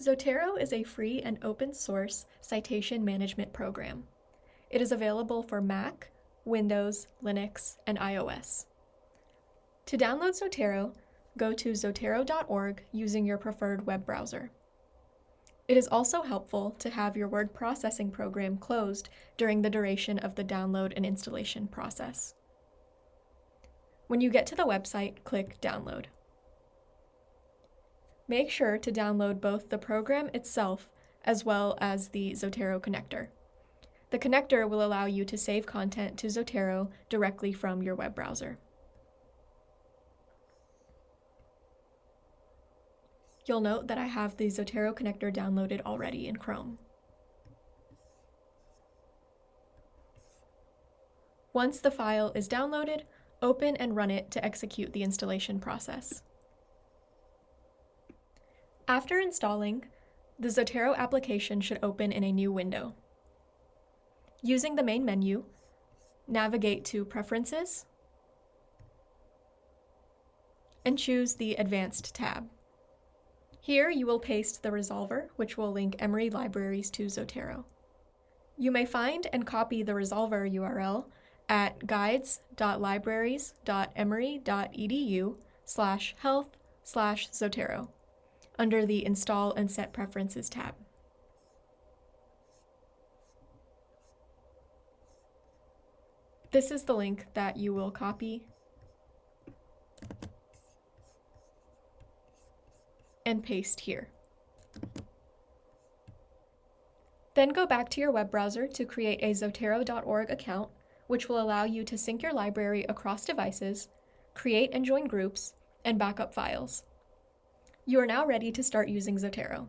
Zotero is a free and open source citation management program. It is available for Mac, Windows, Linux, and iOS. To download Zotero, go to zotero.org using your preferred web browser. It is also helpful to have your word processing program closed during the duration of the download and installation process. When you get to the website, click Download. Make sure to download both the program itself as well as the Zotero connector. The connector will allow you to save content to Zotero directly from your web browser. You'll note that I have the Zotero connector downloaded already in Chrome. Once the file is downloaded, open and run it to execute the installation process. After installing, the Zotero application should open in a new window. Using the main menu, navigate to Preferences and choose the Advanced tab. Here you will paste the resolver, which will link Emory libraries to Zotero. You may find and copy the resolver URL at guides.libraries.emory.edu/health/Zotero under the Install and Set Preferences tab. This is the link that you will copy and paste here. Then go back to your web browser to create a zotero.org account, which will allow you to sync your library across devices, create and join groups, and back up files. You are now ready to start using Zotero.